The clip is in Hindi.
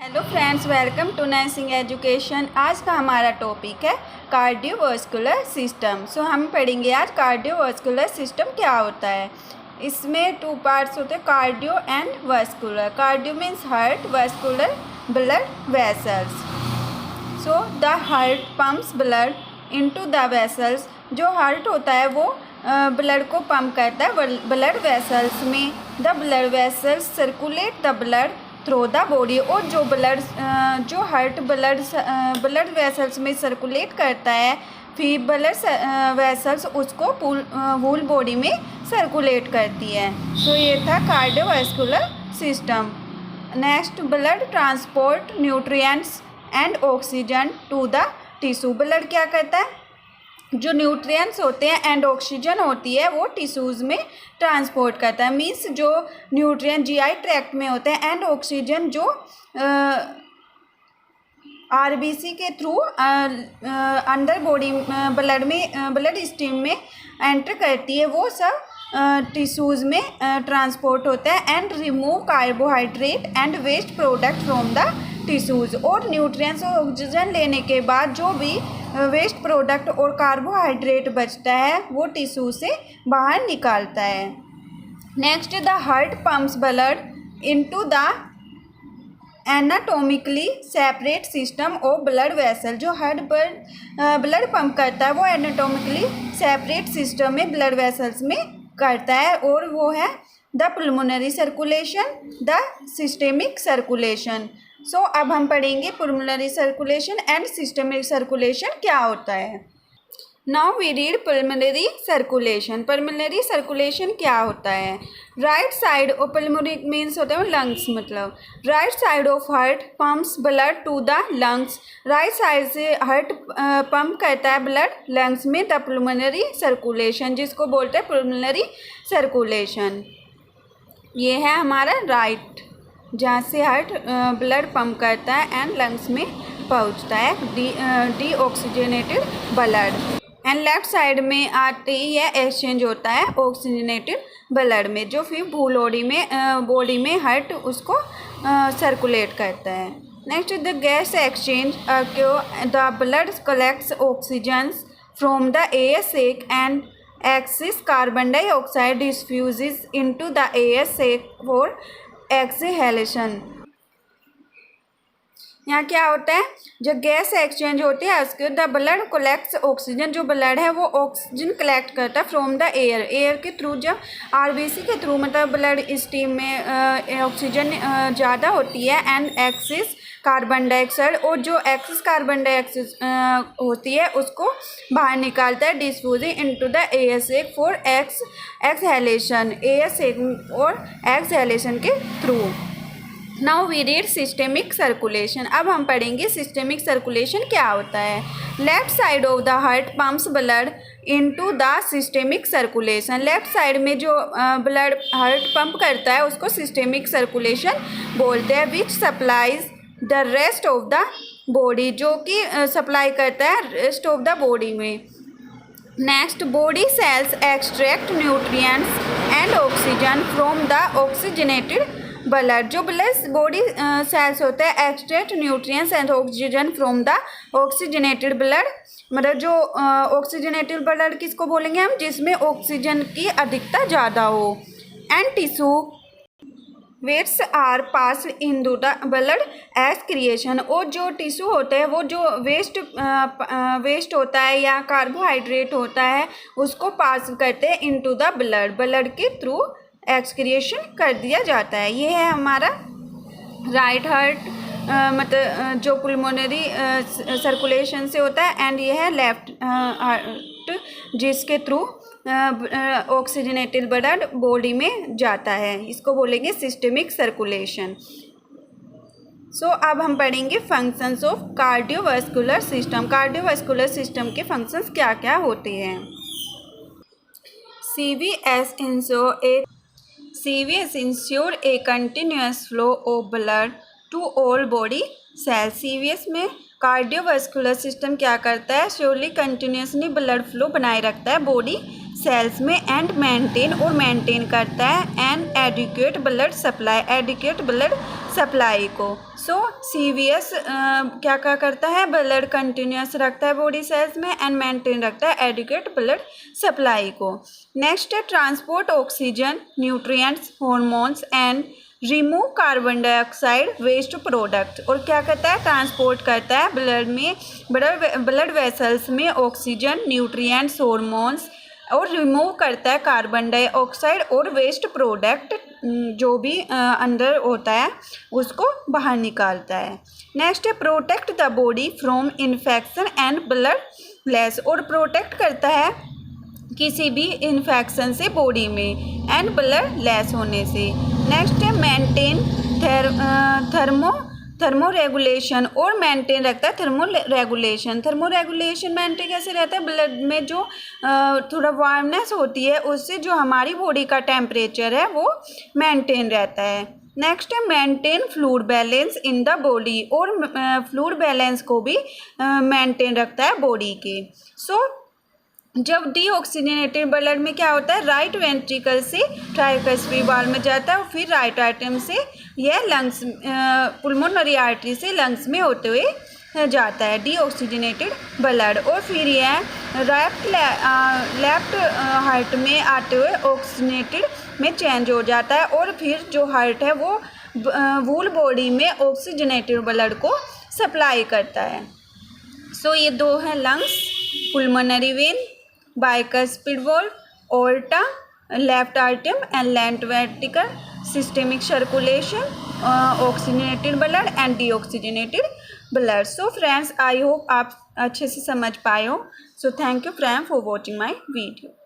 Hello friends, welcome to nursing education. आज का हमारा टॉपिक है कार्डियोवास्कुलर सिस्टम। सो हम पढ़ेंगे आज कार्डियोवास्कुलर सिस्टम क्या होता है। इसमें टू पार्ट्स होते हैं, cardio and vascular. Cardio means heart, vascular blood vessels. So the heart pumps blood into the vessels. जो हार्ट होता है वो ब्लड को पंप करता है ब्लड वेसल्स में। The blood vessels circulate the blood through the body. और जो हार्ट ब्लड वेसल्स में सर्कुलेट करता है, फिर ब्लड वेसल्स उसको होल बॉडी में सर्कुलेट करती है। सो ये था cardiovascular system. Next, blood transport nutrients and oxygen to the tissue. Blood क्या करता है, जो न्यूट्रिएंट्स होते हैं एंड ऑक्सीजन होती है वो टिश्यूज़ में ट्रांसपोर्ट करता है। मीन्स जो न्यूट्रिएंट जीआई ट्रैक्ट में होते हैं एंड ऑक्सीजन जो आरबीसी के थ्रू अंदर बॉडी ब्लड में ब्लड स्ट्रीम में एंटर करती है, वो सब टिश्यूज़ में ट्रांसपोर्ट होता है and remove carbohydrate and waste product from the tissues. और न्यूट्रिएंट्स और ऑक्सीजन लेने के बाद जो भी वेस्ट प्रोडक्ट और कार्बोहाइड्रेट बचता है वो टिश्यू से बाहर निकालता है। Next, the heart pumps blood into the anatomically separate system of blood vessel. जो हार्ट ब्लड पंप करता है वो एनाटोमिकली सेपरेट सिस्टम में ब्लड वेसल्स में करता है, और वो है the pulmonary circulation, the systemic circulation. So अब हम पढ़ेंगे pulmonary circulation and systemic circulation क्या होता है। Now we read pulmonary circulation. Pulmonary circulation क्या होता है। Right side of pulmonary means होता है लंग्स, मतलब right side of heart pumps blood to the lungs. Right side से हार्ट पंप करता है ब्लड लंग्स में, द पुल्मोनरी सर्कुलेशन, जिसको बोलते हैं पुल्मोनरी सर्कुलेशन। ये है हमारा राइट, जहाँ से हार्ट ब्लड पंप करता है एंड लंग्स में पहुँचता है deoxygenated blood. And left side में आते ही यह एक्सचेंज होता है ऑक्सीजनेटेड ब्लड में, जो फिर बॉडी में हार्ट उसको सर्कुलेट करता है। Next, the gas exchange the blood collects oxygen from the air sac and excess carbon dioxide diffuses into the air sac for exhalation. यहाँ क्या होता है, जो गैस एक्सचेंज होती है उसके द ब्लड कलेक्ट्स ऑक्सीजन, जो ब्लड है वो ऑक्सीजन कलेक्ट करता है फ्रॉम द एयर के थ्रू। जब आरबीसी के थ्रू मतलब ब्लड स्ट्रीम में ऑक्सीजन ज़्यादा होती है एंड एक्सेस कार्बन डाइऑक्साइड, और जो एक्सेस कार्बन डाइऑक्साइड होती है उसको बाहर निकालता है diffusing into the air sac for exhalation, air sac और एक्सहेलेशन के through. Now we read systemic circulation. अब हम पढ़ेंगे सिस्टेमिक सर्कुलेशन क्या होता है। Left side of the heart pumps blood into the systemic circulation. Left side में जो ब्लड हार्ट पंप करता है उसको सिस्टेमिक सर्कुलेशन बोलते हैं, which supplies the rest of the body, जो कि सप्लाई करता है रेस्ट ऑफ द बॉडी में। Next, body cells extract nutrients and oxygen from the oxygenated blood. जो ब्लड बॉडी सेल्स होते हैं extract nutrients and oxygen from the oxygenated blood, मतलब जो ऑक्सीजनेटेड ब्लड किसको बोलेंगे हम, जिसमें ऑक्सीजन की अधिकता ज़्यादा हो। And tissue wastes are pass in to the blood as creation. और जो टिश्यू होते हैं वो जो वेस्ट होता है या कार्बोहाइड्रेट होता है उसको पास करते हैं इनटू द ब्लड के थ्रू एक्सक्रिएशन कर दिया जाता है। ये है हमारा राइट हार्ट, मतलब जो पुल्मोनरी सर्कुलेशन से होता है, एंड ये है लेफ्ट हार्ट जिसके थ्रू ऑक्सीजनेटेड ब्लड बॉडी में जाता है, इसको बोलेंगे सिस्टेमिक सर्कुलेशन। सो अब हम पढ़ेंगे functions of cardiovascular system. Cardiovascular system के फंक्शंस क्या क्या होते हैं। CVS ensure a continuous flow of blood to all body cells। CVS में कार्डियोवास्कुलर सिस्टम क्या करता है, श्योरली कंटिन्यूसली ब्लड फ्लो बनाए रखता है बॉडी सेल्स में एंड मेंटेन करता है एन एडिक्वेट ब्लड सप्लाई को। सो CVS क्या क्या करता है, ब्लड कंटिन्यूस रखता है बॉडी सेल्स में एंड मेंटेन रखता है एडिक्वेट ब्लड सप्लाई को। नेक्स्ट है transport oxygen, nutrients, hormones and remove carbon dioxide waste product. और क्या करता है, ट्रांसपोर्ट करता है ब्लड में, ब्लड वेसल्स में ऑक्सीजन, न्यूट्रिएंट्स, हार्मोन्स और रिमूव करता है कार्बन डाइऑक्साइड और वेस्ट प्रोडक्ट जो भी अंदर होता है उसको बाहर निकालता है। नेक्स्ट है protect the body from infection and blood loss. और प्रोटेक्ट करता है किसी भी इन्फेक्शन से बॉडी में एंड ब्लड लॉस होने से। नेक्स्ट है मेंटेन थर्मो रेगुलेशन, और मेंटेन रखता है thermo regulation. Thermo regulation maintain कैसे रहता है, ब्लड में जो थोड़ा वार्मनेस होती है उससे जो हमारी बॉडी का टेम्परेचर है वो मेंटेन रहता है। नेक्स्ट है maintain fluid balance in the body, और फ्लूइड बैलेंस को भी मेंटेन रखता है बॉडी के। सो जब डीऑक्सीजनेटेड ब्लड में क्या होता है, राइट वेंट्रिकल से ट्राइकस्पी वाल में जाता है और फिर राइट आर्टरी से यह लंग्स पुल्मोनरी आर्टरी से लंग्स में होते हुए जाता है डीऑक्सीजनेटेड ब्लड। और फिर यह लेफ्ट हार्ट में आते हुए ऑक्सीजनेटेड में चेंज हो जाता है और फिर जो हार्ट है वो वूल बॉडी में ऑक्सीजनेटेड ब्लड को सप्लाई करता है। सो ये दो हैं lungs, pulmonary vein, bicuspid valve, aorta, left atrium and left ventricle, systemic circulation, oxygenated blood and deoxygenated blood. So friends, I hope आप अच्छे से समझ पाए हो. So thank you friends for watching my video.